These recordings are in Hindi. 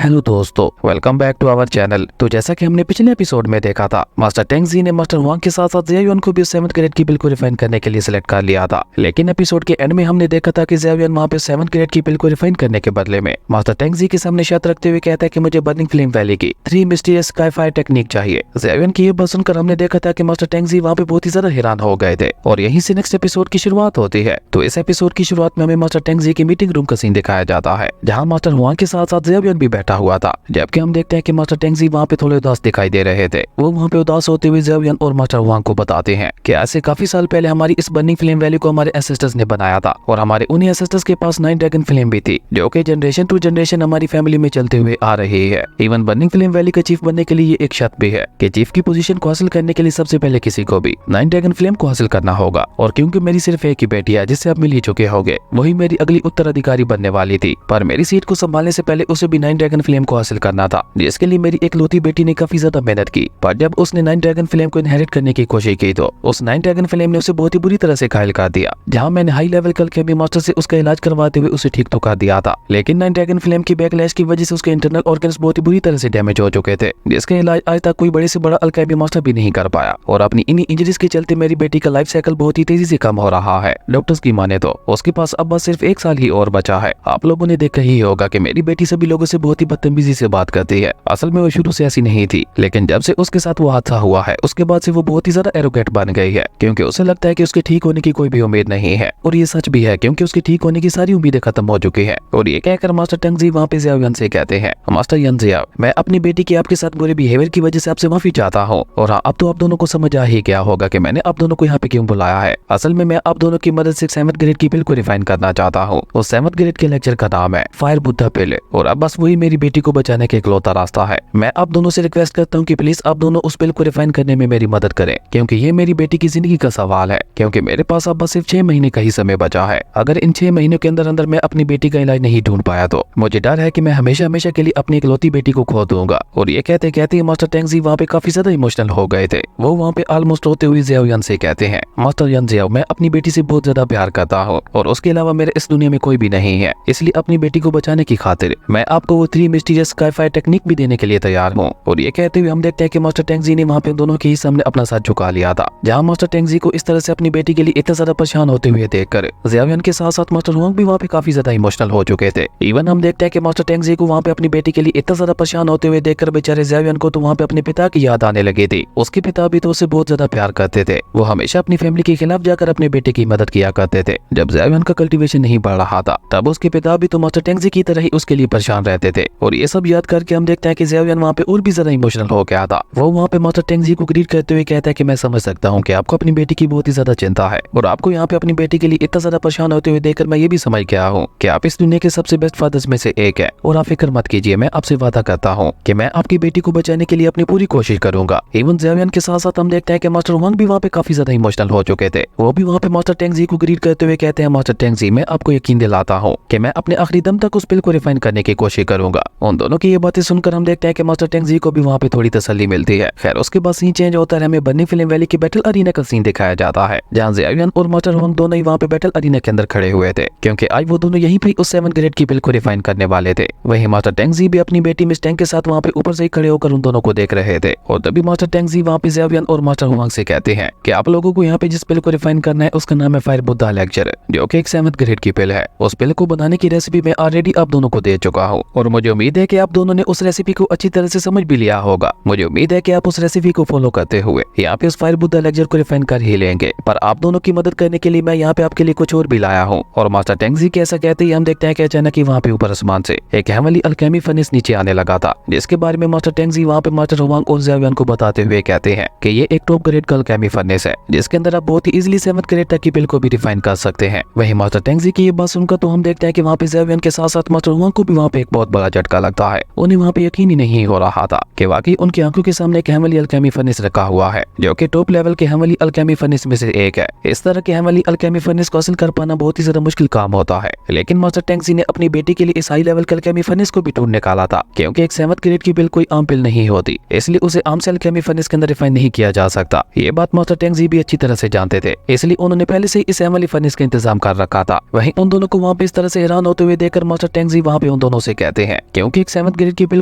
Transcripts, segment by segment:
हेलो दोस्तों, welcome back to our channel. तो जैसा कि हमने पिछले एपिसोड में देखा था, मास्टर टेंग जी ने मास्टर वांग के साथ साथ ज़ियायुआन को भी 7th ग्रेड की बिल को रिफाइन करने के लिए सिलेक्ट कर लिया था। लेकिन एपिसोड के एंड में हमने देखा था कि ज़ियायुआन वहां पे 7th ग्रेड की बिल को रिफाइन करने के बदले में मास्टर टेंग जी के सामने शर्त रखते हुए कहता है कि मुझे बर्निंग फ्लेम वैली की 3 मिस्टीरियस स्काई फायर टेक्निक चाहिए। ज़ियायुआन की ये बात सुनकर हमने देखा था कि मास्टर टेंग जी वहाँ पे बहुत ही ज्यादा हैरान हो गए थे और यहीं से नेक्स्ट एपिसोड की शुरुआत होती है। तो इस एपिसोड की शुरुआत में हमें मास्टर टेंग जी की मीटिंग रूम का सीन दिखाया जाता है, जहाँ मास्टर वांग के साथ साथ ज़ियायुआन भी बैठा हुआ था। जबकि हम देखते हैं कि मास्टर टेंग जी वहाँ पे थोड़े उदास दिखाई दे रहे थे। वो वहाँ पे उदास होते हुए ज़ियायुआन और मास्टर वांग को बताते हैं कि ऐसे काफी साल पहले हमारी इस बर्निंग फ्लेम वैली को हमारे एंसेस्टर्स ने बनाया था और हमारे उन्हीं एंसेस्टर्स के पास 9 ड्रैगन फ्लेम भी थी, जो कि जनरेशन टू जनरेशन हमारी फैमिली में चलते हुए आ रही है। इवन बर्निंग फ्लेम वैली का चीफ बनने के लिए एक शर्त भी है कि चीफ की पोजीशन को हासिल करने के लिए सबसे पहले किसी को भी 9 ड्रैगन फ्लेम को हासिल करना होगा। और क्योंकि मेरी सिर्फ एक ही बेटी है जिससे आप मिल ही चुके होंगे, वही मेरी अगली उत्तराधिकारी बनने वाली थी, पर मेरी सीट को संभालने से पहले उसे भी 9 ड्रैगन फ्लेम को हासिल करना था, जिसके लिए मेरी इकलौती बेटी ने काफी ज्यादा मेहनत की। पर जब उसने 9 ड्रैगन फ्लेम को इनहेरिट करने की कोशिश की तो उस 9 ड्रैगन फ्लेम ने उसे बहुत ही बुरी तरह से घायल कर दिया। जहां मैंने हाई लेवल कल के मास्टर से उसका इलाज करवाते हुए उसे ठीक तो कर दिया था, लेकिन 9 ड्रैगन फ्लेम की बैकलैश की वजह से उसके इंटरनल ऑर्गन्स बहुत ही बुरी तरह से डैमेज हो चुके थे, जिसका इलाज आज तक कोई बड़े से बड़ा अल्केमी मास्टर भी नहीं कर पाया। और अपनी इन्हीं इंजरीज के चलते मेरी बेटी का लाइफ साइकिल बहुत ही तेजी से कम हो रहा है। डॉक्टर्स की माने तो उसके पास अब बस सिर्फ 1 साल ही और बचा है। आप लोगों ने देखा ही होगा कि मेरी बेटी सभी लोगों से बहुत ही बदतमीजी से बात करती है। असल में वो शुरू से ऐसी नहीं थी, लेकिन जब से उसके साथ वो हादसा हुआ है उसके बाद से वो बहुत ही ज्यादा एरोगेंट बन गई है, क्योंकि उसे लगता है कि उसके ठीक होने की कोई भी उम्मीद नहीं है। और ये सच भी है, क्योंकि उसके ठीक होने की सारी उम्मीदें खत्म हो चुकी है। और ये कहकर मास्टर टेंग जी वहाँ पे ज़ियायुआन से कहते हैं, मास्टर यन ज़ियाओ, मैं अपनी बेटी के आपके साथ बुरे बिहेवियर की वजह से आपसे माफी चाहता हूँ। और हाँ, अब तो आप दोनों को समझ आ ही गया होगा कि मैंने आप दोनों को यहाँ पे क्यों बुलाया है। असल में मैं आप दोनों की मदद से 7th ग्रेड की बिल को रिफाइन करना चाहता हूँ। उस 7th ग्रेड के लेक्चर का नाम है फायर बुद्धा पिल, और अब बस वही मेरी बेटी को बचाने का इकलौता रास्ता है। मैं आप दोनों से रिक्वेस्ट करता हूँ कि प्लीज आप दोनों उस बिल को रिफाइन करने में मेरी मदद करें, क्योंकि ये मेरी बेटी की जिंदगी का सवाल है। क्योंकि मेरे पास अब बस सिर्फ 6 महीने का ही समय बचा है। अगर इन 6 महीनों के अंदर अंदर मैं अपनी बेटी का इलाज नहीं ढूंढ पाया तो मुझे डर है कि मैं हमेशा हमेशा के लिए अपनी इकलौती बेटी को खो दूंगा। और ये कहते कहते मास्टर टेंग जी वहाँ पे काफी ज्यादा इमोशनल हो गए थे। वो वहाँ पे ऑलमोस्ट रोते हुए ज़ियायुआन से कहते हैं, मास्टर यन ज़ियाओ, मैं अपनी बेटी से बहुत ज्यादा प्यार करता हूँ और उसके अलावा मेरे इस दुनिया में कोई भी नहीं है, इसलिए अपनी बेटी को बचाने की खातिर मैं आपको वो 3 मिस्टीरियस स्काई फायर टेक्निक भी देने के लिए तैयार हूँ। और ये कहते हुए हम देखते हैं कि मास्टर टेंग जी ने वहाँ पे दोनों के ही सामने अपना साथ झुका लिया था। जहाँ मास्टर टेंग जी को इस तरह से अपनी बेटी के लिए इतना ज्यादा परेशान होते हुए देखकर ज़ियायुआन के साथ साथ मास्टर वांग भी वहाँ पे काफी ज्यादा इमोशनल हो चुके थे। इवन हम देखते हैं कि मास्टर टेंग जी को वहाँ पे अपनी बेटी के लिए इतना ज्यादा परेशान होते हुए देखकर बेचारे ज़ियायुआन को तो वहाँ पे अपने पिता की याद आने लगी थी। उसके पिता भी तो उसे बहुत ज्यादा प्यार करते थे। वो हमेशा अपनी फैमिली के खिलाफ जाकर अपने बेटे की मदद किया करते थे। जब ज़ियायुआन का कल्टीवेशन नहीं बढ़ रहा था तब उसके पिता भी तो मास्टर टेंग जी की तरह ही उसके लिए परेशान रहते थे। और ये सब याद करके हम देखते हैं कि ज़ियायुआन वहाँ पे और भी ज्यादा इमोशनल हो गया था। वो वहाँ पे मास्टर टेंग जी को ग्रीट करते हुए कहता है कि मैं समझ सकता हूँ कि आपको अपनी बेटी की बहुत ही ज्यादा चिंता है, और आपको यहाँ पे अपनी बेटी के लिए इतना ज्यादा परेशान होते हुए देखकर मैं ये भी समझ गया हूँ कि आप इस दुनिया के सबसे बेस्ट फादर्स में से एक है। और आप फिक्र मत कीजिए, मैं आपसे वादा करता हूँ कि मैं आपकी बेटी को बचाने के लिए अपनी पूरी कोशिश करूंगा। इवन ज़ियायुआन के साथ साथ हम देखते हैं कि मास्टर वांग भी वहाँ पे काफी ज्यादा इमोशनल हो चुके थे। वो भी वहाँ पे मास्टर टेंग जी को ग्रीट करते हुए कहते हैं, मास्टर टेंग जी, मैं आपको यकीन दिलाता हूँ कि मैं अपने आखिरी दम तक उस बिल को रिफाइन करने की कोशिश करूंगा। उन दोनों की ये बातें सुनकर हम देखते हैं कि मास्टर टेंग जी को भी वहाँ पे थोड़ी तसल्ली मिलती है। खैर, उसके बाद सीन चेंज होता है, हमें बर्निंग फ्लेम वैली के बैटल अरीना का सीन दिखाया जाता है, जहाँ ज़ियायुआन और मास्टर वांग दोनों ही वहाँ पे बैटल अरीना के अंदर खड़े हुए थे, क्योंकि आज वो दोनों यहीं पे उस 7th ग्रेड की बिल को रिफाइन करने वाले थे। वहीं मास्टर टेंग जी भी अपनी बेटी मिस टेंग के साथ वहाँ पे ऊपर से ही खड़े होकर उन दोनों को देख रहे थे। और तभी मास्टर टेंग जी वहाँ पे ज़ियायुआन और मास्टर वांग से कहते हैं कि आप लोगों को यहाँ पे जिस बिल को रिफाइन करना है उसका नाम है फायर बुद्धा लेक्चर, जो कि एक 7th ग्रेड की बिल है। उस बिल को बनाने की रेसिपी मैं ऑलरेडी आप दोनों को दे चुका हूँ, और मुझे उम्मीद है कि आप दोनों ने उस रेसिपी को अच्छी तरह से समझ भी लिया होगा। मुझे उम्मीद है कि आप उस रेसिपी को फॉलो करते हुए यहाँ पे उस फायर बुद्धा लेक्चर को रिफाइन कर ही लेंगे। पर आप दोनों की मदद करने के लिए मैं यहाँ पे आपके लिए कुछ और भी लाया हूँ। और मास्टर टेंग जी के ऐसा कहते ही हम देखते हैं कि अचानक ही वहाँ पे ऊपर आसमान से एक हेवनली अल्केमी फर्नेस नीचे आने लगा था, जिसके बारे में मास्टर टेंग जी वहाँ पे मास्टर वांग और ज़ियायुआन को बताते हुए कहते हैं कि ये एक टॉप ग्रेड का अल्केमी फर्नेस है, जिसके अंदर आप बहुत ही इजीली 7th ग्रेड तक की बिल को भी रिफाइन कर सकते हैं। वहीं मास्टर टेंग जी की ये बात सुनकर तो हम देखते हैं कि वहाँ पे ज़ियायुआन के साथ साथ मास्टर वांग को भी वहाँ पे एक बहुत बड़ा झटका लगता है। उन्हें वहाँ पे यकीन ही नहीं हो रहा था कि वाकई उनकी आंखों के सामने एक हेवनली अल्केमी फर्नेस रखा हुआ है, जो कि टॉप लेवल के हेवनली अल्केमी फर्नेस में से एक है। इस तरह के हेवनली अल्केमी फर्नेस को हासिल कर पाना बहुत ही ज्यादा मुश्किल काम होता है, लेकिन मास्टर टेंग जी ने अपनी बेटी के लिए इस हाई लेवल के अल्केमी फर्नेस को भी ढूंढ निकाला था, क्योंकि एक 7th ग्रेड की बिल कोई आम बिल नहीं होती, इसलिए उसे आम से अल्केमी फर्नेस के अंदर रिफाइन नहीं किया जा सकता। ये बात मास्टर टेंग जी भी अच्छी तरह से जानते थे, इसलिए उन्होंने पहले से इस हेवनली फर्नेस का इंतजाम कर रखा था। वहीं उन दोनों को वहाँ पे इस तरह से हैरान होते हुए देखकर मास्टर टेंग जी वहाँ पे उन दोनों से कहते हैं क्योंकि एक 7th ग्रेड की पिल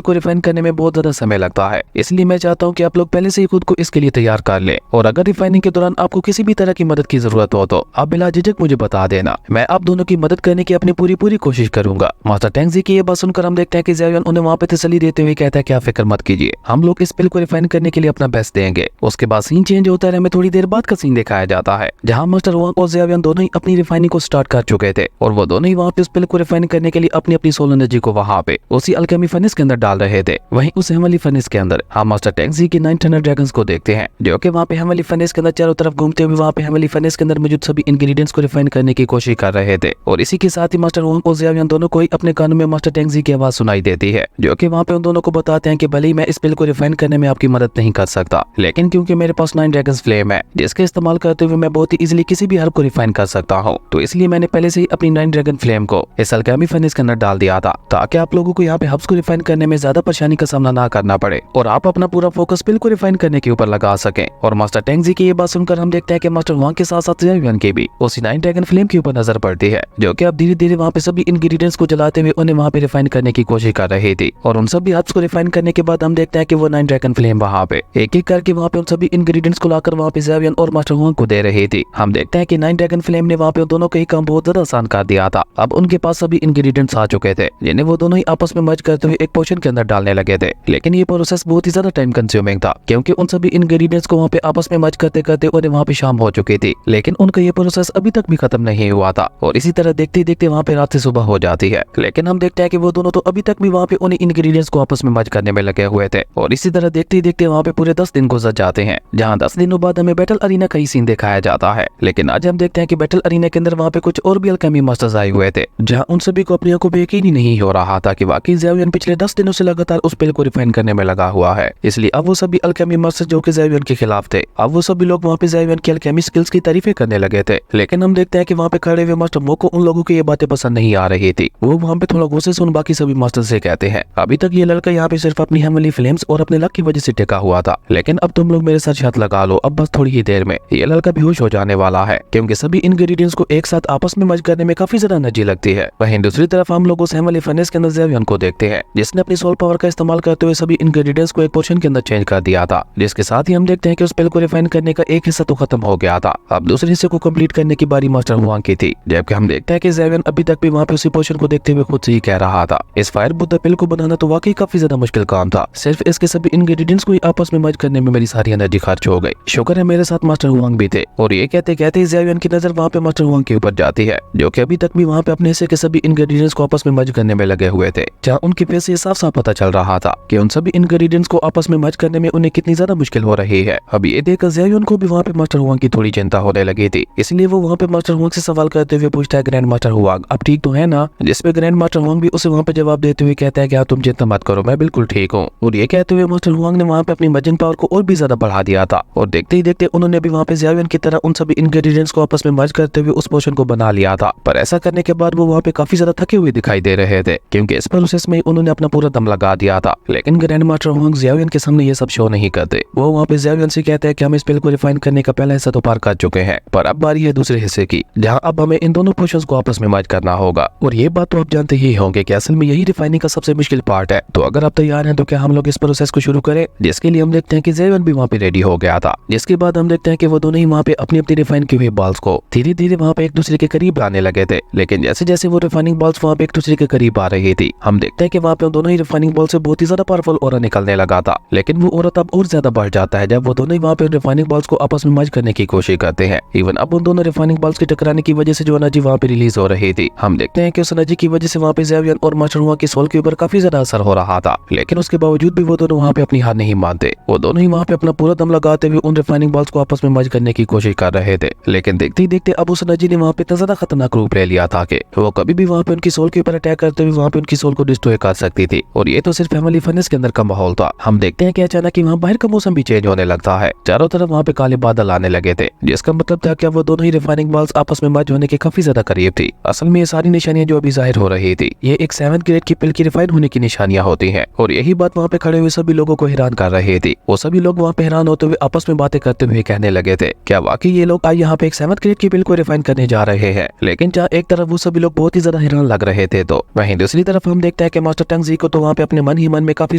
को रिफाइन करने में बहुत ज्यादा समय लगता है। इसलिए मैं चाहता हूँ कि आप लोग पहले से ही खुद को इसके लिए तैयार कर ले, और अगर रिफाइनिंग के दौरान आपको किसी भी तरह की मदद की जरूरत हो तो आप बिला झिझक मुझे बता देना। मैं आप दोनों की मदद करने की अपनी पूरी कोशिश करूंगा। मास्टर टैंक जी की ये बात सुनकर हम देखते हैं कि ज़ेवियन उन्हें वहाँ पे तसल्ली देते हुए कहता है कि आप फिक्र मत कीजिए, हम लोग इस पिल को रिफाइन करने के लिए अपना बेस्ट देंगे। उसके बाद सीन चेंज होता है, हमें थोड़ी देर बाद का सीन दिखाया जाता है जहाँ मास्टर वांग और ज़ेवियन दोनों ही अपनी रिफाइनिंग को स्टार्ट कर चुके थे, और वो दोनों ही वहाँ पे उस पिल को रिफाइन करने के लिए अपनी अपनी सोल एनर्जी को वहाँ पे उसी अल्केमी फर्नेस के अंदर डाल रहे थे। वहीं उस हेमली फर्नेस के अंदर हम मास्टर टैंक जी के 900 ड्रैगन्स को देखते हैं, जो कि वहाँ पे हेमली फर्नेस के अंदर चारों तरफ घूमते हुए वहाँ पे हेमली फर्नेस के अंदर मौजूद सभी इंग्रेडिएंट्स को रिफाइन करने की कोशिश कर रहे थे। और इसी के साथ ही मास्टर वांग और ज़ेवियन दोनों को ही अपने कानों में मास्टर टैंक जी की आवाज सुनाई देती है, जो कि वहाँ पे उन दोनों को बताते हैं कि भले ही मैं इस पिल को रिफाइन करने में आपकी मदद नहीं कर सकता, लेकिन क्योंकि मेरे पास 9 ड्रैगन्स फ्लेम है जिसके इस्तेमाल करते हुए मैं बहुत ही इजीली किसी भी हर्ब को रिफाइन कर सकता हूँ, तो इसलिए मैंने पहले से ही अपनी 9 ड्रैगन फ्लेम को इस अल्केमी फर्नेस के अंदर डाल दिया था, ताकि आप लोगों को यहाँ पे हर्ब्स को रिफाइन करने में ज्यादा परेशानी का सामना ना करना पड़े और आप अपना पूरा फोकस पिल को रिफाइन करने के ऊपर लगा सकें। और मास्टर टैंक जी की ये बात सुनकर हम देखते हैं कि मास्टर वांग के साथ साथ ज़ेवियन की भी उसी 9 ड्रैगन फ्लेम के ऊपर नजर पड़ती है, जो कि अब धीरे धीरे वहाँ पे सभी इंग्रेडिएंट्स को जलाते हुए उन्हें वहाँ पे रिफाइन करने की कोशिश कर रही थी। और उन सभी हर्ब्स को रिफाइन करने के बाद हम देखते हैं कि वो 9 ड्रैगन फ्लेम वहाँ पे एक एक करके वहाँ पे उन सभी इंग्रेडिएंट्स को लाकर वहाँ पे ज़ेवियन और मास्टर वांग को दे रही थी। हम देखते हैं कि 9 ड्रैगन फ्लेम ने वहाँ पे दोनों का ही काम बहुत ज्यादा आसान कर दिया था। अब उनके पास सभी इंग्रेडिएंट्स आ चुके थे, जिन्हें वो दोनों ही आपस में मर्ज करते हुए एक पोशन के अंदर डालने लगे थे। लेकिन ये प्रोसेस बहुत ही ज्यादा टाइम कंज्यूमिंग था, क्योंकि उन सभी इंग्रेडिएंट्स को वहाँ पे आपस में मर्ज करते करते उन्हें वहाँ पे शाम हो चुकी थी, लेकिन उनका ये प्रोसेस अभी तक भी खत्म नहीं हुआ था। और इसी तरह देखते देखते वहाँ पे रात से सुबह हो जाती है, लेकिन हम देखते हैं कि वो दोनों तो अभी तक भी वहाँ पे उन इंग्रेडिएंट्स को आपस में मर्ज करने में लगे हुए थे। और इसी तरह देखते देखते वहाँ पे पूरे 10 दिन गुजर जाते हैं, जहाँ 10 दिनों बाद हमें बैटल अरीना का ही सीन दिखाया जाता है। लेकिन आज हम देखते हैं कि बैटल अरीना के अंदर वहाँ पे कुछ और भी अल्केमी मास्टर्स आए हुए थे, जहाँ उन सभी को अपनी आंखों पे यकीन ही नहीं हो रहा था कि वाकई ज़ेवियन पिछले 10 दिनों से लगातार उस पिल को रिफाइन करने में लगा हुआ है। इसलिए अब वो सभी अल्केमी मास्टर्स जो कि ज़ेवियन के खिलाफ थे, अब वो सभी लोग वहाँ पे ज़ेवियन की अल्केमी स्किल्स की तारीफें करने लगे थे। लेकिन हम देखते हैं कि वहाँ पे खड़े हुए मास्टर मो को उन लोगों की ये बातें पसंद नहीं आ रही थी। वो वहाँ पे थोड़ा गुस्से से उन बाकी सभी मास्टर से कहते हैं, अभी तक ये लड़का यहाँ पे सिर्फ अपनी हेमली फ्लेम्स और अपने लक की वजह से टिका हुआ था, लेकिन अब तुम लोग मेरे साथ हाथ लगा लो, अब बस थोड़ी ही देर में ये लड़का बेहोश हो जाने वाला है, क्योंकि सभी इंग्रेडिएंट्स को एक साथ आपस में मर्ज करने में काफी ज्यादा एनर्जी लगती है। वहीं दूसरी तरफ हम लोग उस हेमली फर्नेस के अंदर ज़ेवियन को देखते हैं, जिसने अपनी सोल पावर का इस्तेमाल करते हुए सभी इंग्रेडिएंट्स को एक पोशन के अंदर चेंज कर दिया था, जिसके साथ ही हम देखते हैं कि उस पिल को रिफाइन करने का एक हिस्सा तो खत्म हो गया था। अब दूसरे हिस्से को कंप्लीट करने की बारी मास्टर वांग की थी, जबकि हम देखते हैं कि ज़ेवियन अभी तक भी वहाँ पे उसी पोशन को देखते हुए खुद से ही कह रहा था, इस फायर बुद्धा पिल को बनाना तो वाकई काफी ज्यादा मुश्किल काम था, सिर्फ इसके सभी इंग्रेडिएंट्स को आपस में मर्ज करने में मेरी सारी एनर्जी खर्च हो गई। शुक्र है मेरे साथ मास्टर वांग भी थे। और ये कहते कहते ज़ेवियन की नजर वहाँ पे मास्टर वांग के ऊपर जाती है, जो कि अभी तक भी वहाँ पे अपने हिस्से के सभी इंग्रेडिएंट्स को आपस में मर्ज करने में लगे हुए थे, जहाँ उनके फेस से साफ साफ पता चल रहा था कि उन सभी इंग्रेडिएंट्स को आपस में मर्ज करने में उन्हें कितनी ज्यादा मुश्किल हो रही है। अब ये देखकर ज़ेवियन को भी वहाँ पे मास्टर वांग की थोड़ी चिंता होने लगी थी, इसलिए वो वहाँ पे मास्टर वांग से सवाल करते हुए पूछता है, ग्रैंड मास्टर वांग आप ठीक तो है ना? जिसपे ग्रैंड मास्टर वांग भी उसे वहाँ पे जवाब देते हुए कहता है कि तुम चिंता मत करो, मैं बिल्कुल ठीक हूँ। और ये कहते हुए मास्टर वांग ने वहाँ पे अपनी मर्जिंग पावर को और भी ज्यादा बढ़ा दिया था, और देखते ही देखते उन्होंने भी वहाँ पे ज़ेवियन की तरह उन सभी इंग्रेडिएंट्स को आपस में मर्ज करते हुए उस पोशन को बना लिया था। पर ऐसा करने के बाद वो वहाँ पे काफी ज्यादा थके हुए दिखाई दे रहे थे, क्योंकि इस प्रोसेस में उन्होंने अपना पूरा दम लगा दिया था। लेकिन ग्रैंड मास्टर वांग ज़ेवियन के सामने ये सब शो नहीं करते। वो वहाँ पे ज़ेवियन से कहते हैं कि हम इस पिल को रिफाइन करने का पहला हिस्सा तो पार कर चुके हैं, पर अब बारी है दूसरे हिस्से की, जहाँ अब हमें इन दोनों पोशंस को आपस में मर्ज करना होगा। और ये बात तो आप जानते ही होंगे कि असल में यही रिफाइनिंग का सबसे मुश्किल पार्ट है। तो अगर आप तैयार हैं तो क्या हम लोग इस प्रोसेस को शुरू करें? जिसके लिए हम देखते हैं कि ज़ेवियन भी वहाँ पे रेडी हो गया था, जिसके बाद हम देखते हैं कि वो दोनों ही वहाँ पे अपनी अपनी रिफाइन की हुई बॉल्स को धीरे धीरे वहाँ पे एक दूसरे के करीब आने लगे थे। लेकिन जैसे जैसे वो रिफाइनिंग बॉल्स वहाँ पे एक दूसरे के करीब आ रही थी, हम देखते हैं कि वहाँ पे दोनों ही रिफाइनिंग बॉल से बहुत ही ज्यादा पावरफुल ऑरा निकलने लगा था। लेकिन वो ऑरा तब और ज्यादा बढ़ जाता है जब वो दोनों ही वहाँ पे रिफाइनिंग बॉल्स को आपस में मर्ज करने की कोशिश करते हैं। इवन अब उन दोनों रिफाइनिंग बॉल्स के टकराने की वजह से जो एनर्जी वहाँ पे रिलीज हो रही थी, हम देखते हैं कि उस एनर्जी की वजह से वहाँ पे ज़ेवियन और मास्टर वांग की सोल के ऊपर काफी ज्यादा असर हो रहा था। लेकिन उसके बावजूद भी वो दोनों वहाँ पे अपनी हार नहीं मानते। वो दोनों ही वहाँ पे अपना पूरा दम लगाते हुए उन रिफाइनिंग बॉल्स को आपस में मर्ज करने की कोशिश कर रहे थे। लेकिन देखते ही देखते अब उस एनर्जी ने वहाँ पे इतना ज्यादा खतरनाक रूप ले लिया था कि वो कभी भी वहाँ पे उनकी सोल के ऊपर अटैक करते हुए वहाँ पे उनकी सोल को डिस्ट्रॉय कर सकती थी। और ये तो सिर्फ हेमली फर्नेस के अंदर का माहौल था। हम देखते हैं कि अचानक ही वहाँ बाहर का मौसम भी चेंज होने लगता है। चारों तरफ वहाँ पे काले बादल आने लगे थे, जिसका मतलब था कि वो दोनों ही रिफाइनिंग बॉल्स आपस में मर्ज होने के काफी ज्यादा करीब थी। असल में ये सारी निशानियां जो अभी जाहिर हो रही थी, ये एक 7th ग्रेड की पिल की रिफाइन होने की निशानियां होती हैं। और यही बात वहाँ पे खड़े हुए सभी लोगों को हैरान कर रही थी। वो सभी लोग वहाँ पे हैरान होते हुए आपस में बातें करते हुए कहने लगे थे, क्या वाकई ये लोग आज यहाँ पे एक 7th ग्रेड की पिल को रिफाइन करने जा रहे हैं? लेकिन जहाँ एक तरफ वो सभी लोग बहुत ही ज्यादा हैरान लग रहे थे, तो वहीं दूसरी तरफ हम देखते देखते हैं कि मास्टर टैंग जी को तो वहाँ पे अपने मन ही मन में काफी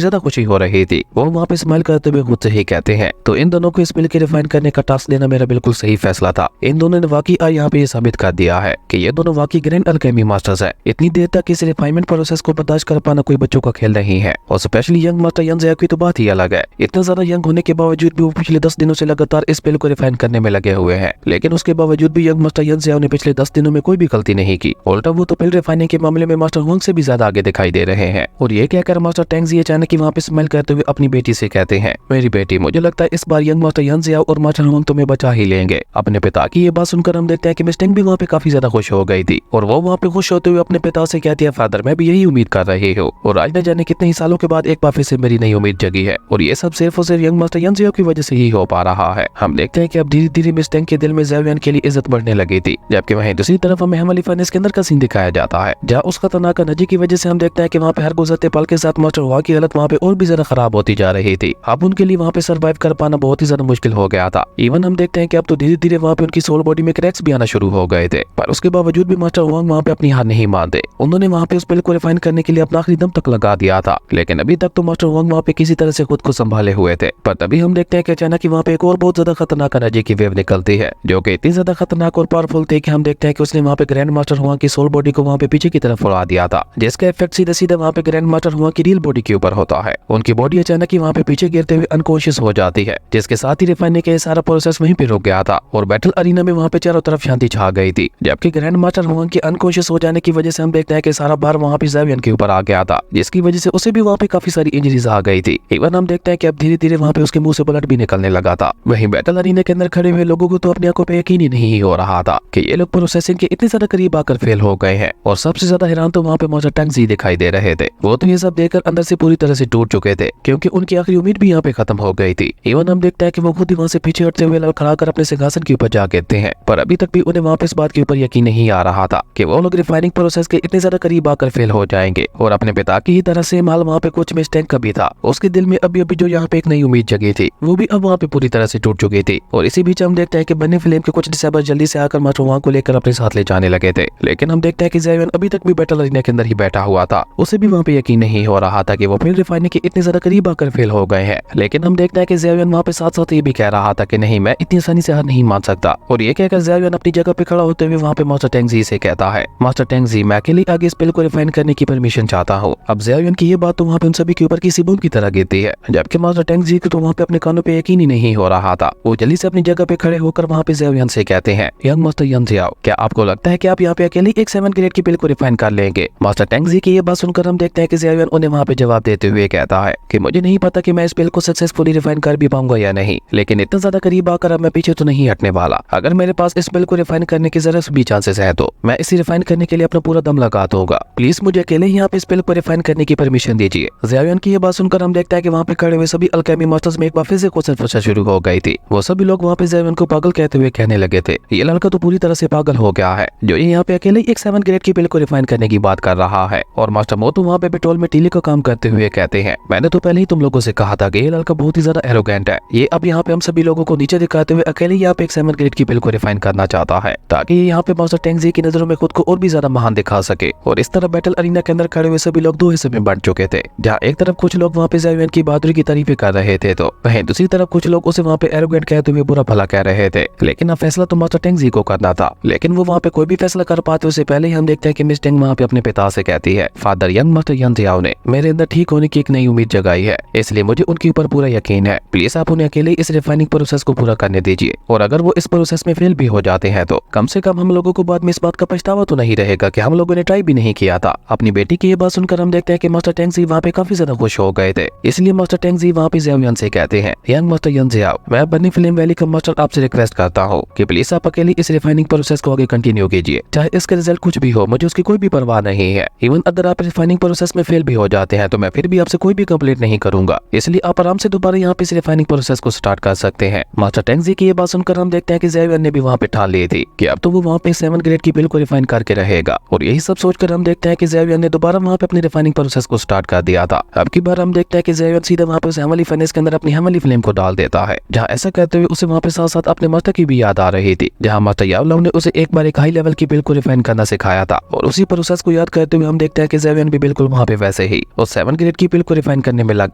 ज्यादा खुशी हो रही थी। वो वहाँ पे स्माइल करते हुए खुद से ही कहते हैं, तो इन दोनों को इस मिल के रिफाइन करने का टास्क देना मेरा बिल्कुल सही फैसला था। इन दोनों ने वाकई यहाँ पे ये साबित कर दिया है कि ये दोनों वाकई ग्रैंड अल्केमी मास्टर्स है। इतनी देर तक इस रिफाइनमेंट प्रोसेस को बर्दाश्त कर पाना कोई बच्चों का खेल नहीं है, और specially young master young Xiao की तो बात ही अलग है। इतना ज्यादा यंग होने के बावजूद भी वो पिछले 10 दिनों से लगातार इस पिल को रिफाइन करने में लगे हुए हैं, लेकिन उसके बावजूद भी यंग मास्टर यंग ज़ियाओ ने पिछले 10 दिनों में कोई भी गलती नहीं की। उल्टा वो तो पिल रिफाइनिंग के मामले में मास्टर हुआंग से भी ज्यादा आगे दिखाई दे रहे हैं। और ये कहकर मास्टर टैंग जी अचानक ही वहाँ पे स्माइल करते हुए अपनी बेटी से कहते हैं, मेरी बेटी, मुझे लगता है इस बार यंग मास्टर यंग ज़ियाओ और मास्टर हुआंग तुम्हें बचा ही लेंगे। अपने पिता की ये बात सुनकर हम देखते हैं कि मिस टेंग भी वहाँ पे काफी ज्यादा खुश हो गई थी, और वो वहाँ पे खुश होते हुए अपने पिता से कहती है, फादर मैं भी यही उम्मीद कर रही हूँ, और आज न जाने कितने ही सालों के बाद एक बार फिर से मेरी नई उम्मीद जगी है, और ये सब सिर्फ और सिर्फ यंग मास्टर यंग ज़ियाओ की वजह से ही हो पा रहा है। हम देखते हैं कि अब धीरे धीरे मिस टेंग के दिल में ज़ियाओ के लिए इज्जत बढ़ने लगी थी, जबकि वहीं दूसरी तरफ हमें हेमली फर्नेस के अंदर का सीन दिखाया जाता है, जहाँ उस खतरनाक एनर्जी की वजह से हम देखते हैं कि वहाँ पे हर गुजरते पल के साथ मास्टर हुआ की हालत वहाँ पे और भी ज्यादा खराब होती जा रही थी। अब उनके लिए वहाँ पे सर्वाइव कर पाना बहुत ही ज्यादा मुश्किल हो गया था। इवन हम देखते हैं कि अब तो धीरे धीरे वहाँ पे उनकी सोल बॉडी में क्रैक्स भी आना शुरू हो गए थे, पर उसके बावजूद भी मास्टर हुआंग वहाँ पे अपनी हार नहीं मानते। उन्होंने वहाँ पे उस पिल को रिफाइन करने के लिए अपना आखिरी दम तक लगा दिया था, लेकिन अभी तक तो मास्टर हुआंग वहाँ पे किसी तरह से खुद को संभाले हुए थे। पर तभी हम देखते हैं कि अचानक वहाँ पे एक और बहुत ज्यादा खतरनाक एनर्जी की वेव निकलती है, जो कि इतनी ज्यादा खतरनाक और पावरफुल थी कि हम देखते हैं कि उसने वहाँ पे ग्रैंड मास्टर हुआंग की सोल बॉडी को वहाँ पे पीछे की तरफ उड़ा दिया था, जिसका इफेक्ट सीधा सीधा वहाँ पे ग्रैंड मास्टर हुआंग की रियल बॉडी के ऊपर होता है। उनकी बॉडी अचानक ही वहाँ पे पीछे गिरते हुए अनकॉन्शियस हो जाती है, जिसके साथ ही रिफाइनिंग का सारा प्रोसेस वहीं पे रुक गया था, और बैटल अरीना में वहाँ पे चारों तरफ शांति छा गई थी। जबकि ग्रैंड मास्टर हुआंग के अनकॉन्शियस हो जाने की वजह से हम देखते हैं कि सारा भार वहाँ पे ज़ियाओ के ऊपर आ गया था, जिसकी वजह से उसे भी वहाँ पे काफी सारी इंजरीज आ गई थी। इवन हम देखते हैं कि अब धीरे धीरे वहाँ पे उसके मुंह से ब्लड भी निकलने लगा था। वहीं बैटल अरीना के अंदर खड़े हुए लोगों को तो अपनी आंखों पे यकीन ही नहीं हो रहा था कि ये लोग प्रोसेसिंग के इतने ज्यादा करीब आकर फेल हो गए हैं, और सबसे ज्यादा हैरान तो वहाँ पे मास्टर टैंग जी दिखाई दे रहे थे। वो तो ये सब देखकर अंदर से पूरी तरह से टूट चुके थे, क्योंकि उनकी आखिरी उम्मीद भी यहाँ पे खत्म हो गई थी। इवन हम देखते हैं कि वो खुद ही वहाँ से पीछे हटते हुए खड़ा कर अपने सिंहासन के ऊपर जा गिरते हैं, पर अभी तक भी उन्हें वहाँ पे इस बात के ऊपर यकीन नहीं आ रहा था कि वो लोग रिफाइनिंग प्रोसेस के इतने ज्यादा करीब आकर फेल हो जाएंगे। और अपने पिता की ही तरह से माल वहाँ पे कुछ मिस टेंग का भी था, उसके दिल में अभी अभी जो यहाँ पे एक नई उम्मीद जगी थी, वो भी अब वहाँ पे पूरी तरह से टूट चुकी थी। और इसी बीच हम देखते हैं कि बन्नी फ्लेम के कुछ डिसेबल जल्दी से आकर मास्टर हुआंग को लेकर अपने साथ ले जाने लगे थे, लेकिन हम देखते हैं कि ज़ियाओ अभी तक भी बैटल अरीना के अंदर ही बैठा हुआ था। उसे भी वहाँ पे यकीन नहीं हो रहा था कि वो फिर रिफाइनिंग के इतने ज्यादा करीब आकर फेल हो गए हैं। लेकिन हम देखते हैं कि ज़ियाओ वहाँ पे साथ साथ ये भी कह रहा था कि नहीं, मैं इतनी आसानी से हार नहीं मान सकता। और ये कहकर ज़ियाओ अपनी जगह पे खड़ा होते हुए वहाँ पे मास्टर टैंग जी से कहता है, मास्टर टैंग जी, मैं अकेले आगे इस पिल को रिफाइन करने की परमिशन चाहता हूँ। अब ज़ियाओ की ये बात तो वहाँ पे उन सभी के ऊपर किसी बम की तरह गिरती है, जबकि मास्टर टैंग जी को तो वहाँ पे अपने कानों पे यकीन ही नहीं हो रहा था। वो जल्दी से अपनी जगह पे खड़े होकर वहाँ पे ज़ियाओ से कहते हैं, यंग मास्टर यंग ज़ियाओ, क्या आपको लगता है कि आप यहाँ पे अकेले एक 7 ग्रेड की पिल को रिफाइन कर लेंगे? मास्टर टैंग जी की ये बात सुनकर हम देखते हैं कि ज़ियाओ उन्हें वहाँ पे जवाब देते हुए कहता है कि मुझे नहीं पता कि मैं इस पिल को सक्सेसफुली रिफाइन कर भी पाऊंगा या नहीं, लेकिन इतना ज्यादा करीब आकर अब मैं पीछे तो नहीं हटने वाला। अगर मेरे पास इस पिल को रिफाइन करने की जरा भी चांसेस है तो मैं इसे रिफाइन करने के लिए अपना पूरा दम लगा दूंगा। प्लीज मुझे अकेले ही यहाँ पे इस पिल को रिफाइन करने की परमिशन दीजिए। ज़ियाओ की ये बात सुनकर हम देखते हैं कि वहाँ पे खड़े हुए सभी अल्केमी मास्टर्स में एक बार फिर से क्वेश्चन पूछना शुरू हो गई थी। वो सभी लोग वहाँ पे ज़ियाओ को पागल कहते हुए कहने लगे थे, ये लड़का तो पूरी तरह से पागल हो गया है, जो ये यहाँ पे अकेले एक 7 ग्रेड की पिल को रिफाइन करने की बात कर रहा है। और मास्टर मो तो वहाँ पे पेट्रोल में टीले का काम करते हुए कहते हैं, मैंने तो पहले ही तुम लोगों से कहा था कि ये लड़का बहुत ही ज्यादा एरोगेंट है। ये अब यहाँ पे हम सभी लोगों को नीचे दिखाते हुए अकेले यहाँ पे एक 7 ग्रेड की पिल को रिफाइन करना चाहता है, ताकि ये यहाँ पे मास्टर टैंग जी की नजरों में खुद को और भी ज्यादा महान दिखा सके। और इस तरह बैटल अरीना के अंदर खड़े हुए सभी लोग दो हिस्से में बंट चुके थे, जहाँ एक तरफ कुछ लोग वहाँ पे ज़ियाओ की बहादुरी की तारीफें कर रहे थे, तो वहीं दूसरी तरफ कुछ लोग उसे वहाँ पे एरोगेंट कहते हुए बुरा भला कह रहे थे। लेकिन अब फैसला तो मास्टर टैंग जी को करना था, लेकिन वो वहाँ पे कोई भी फैसला कर पाते उससे पहले ही हम देखते हैं कि मिस टेंग वहाँ पे अपने पिता से कहती है, father young master young Xiao ने मेरे अंदर ठीक होने की एक नई उम्मीद जगाई है, इसलिए मुझे उनके ऊपर पूरा यकीन है। प्लीज आप उन्हें अकेले इस रिफाइनिंग प्रोसेस को पूरा करने दीजिए, और अगर वो इस प्रोसेस में फेल भी हो जाते हैं तो कम से कम हम लोगों को बाद में इस बात का पछतावा तो नहीं रहेगा कि हम लोगों ने ट्राई भी नहीं किया था। अपनी बेटी की ये बात सुनकर हम देखते हैं कि मास्टर टैंग जी वहाँ पे काफी ज्यादा खुश हो गए थे, इसलिए मास्टर टैंग जी वहाँ पे ज़ियाओ से कहते हैं, यंग मास्टर यंग ज़ियाओ, मैं बन्नी फ्लेम वैली का मास्टर आपसे रिक्वेस्ट करता हूँ कि प्लीज आप अकेले इस रिफाइनिंग प्रोसेस को आगे कंटिन्यू कीजिए, चाहे इसका रिजल्ट कुछ भी हो, मुझे उसकी कोई भी परवाह नहीं है। इवन अगर आप रिफाइनिंग प्रोसेस में फेल भी हो जाते हैं तो मैं फिर भी आपसे कोई भी कंप्लेंट नहीं करूंगा, इसलिए आप आराम से दोबारा यहाँ पे इस रिफाइनिंग प्रोसेस को स्टार्ट कर सकते हैं। मास्टर टैंग जी की ये बात सुनकर हम देखते हैं कि ज़ियाओ ने भी वहाँ पे ठान ली थी कि अब तो वो वहाँ पे 7 ग्रेड की पिल को रिफाइन करके रहेगा, और यही सब सोचकर हम देखते हैं कि ज़ियाओ ने दोबारा वहाँ पे अपनी रिफाइनिंग प्रोसेस को स्टार्ट कर दिया था। अब की बार हम देखते हैं कि ज़ियाओ सीधा वहाँ पे उस हेमली फर्नेस के अंदर अपनी हेमली फ्लेम को डाल देता है, जहाँ ऐसा करते हुए उसे वहाँ पे साथ साथ अपने मास्टर की भी याद आ रही थी, जहाँ मास्टर याओ ने उसे एक बार एक हाई लेवल की पिल को रिफाइन करना सिखाया था। और उसी प्रोसेस को याद करते हुए हम देखते हैं कि ज़ेवियन भी बिल्कुल वहाँ पे वैसे ही उस 7 ग्रेड की पिल को रिफाइन करने में लग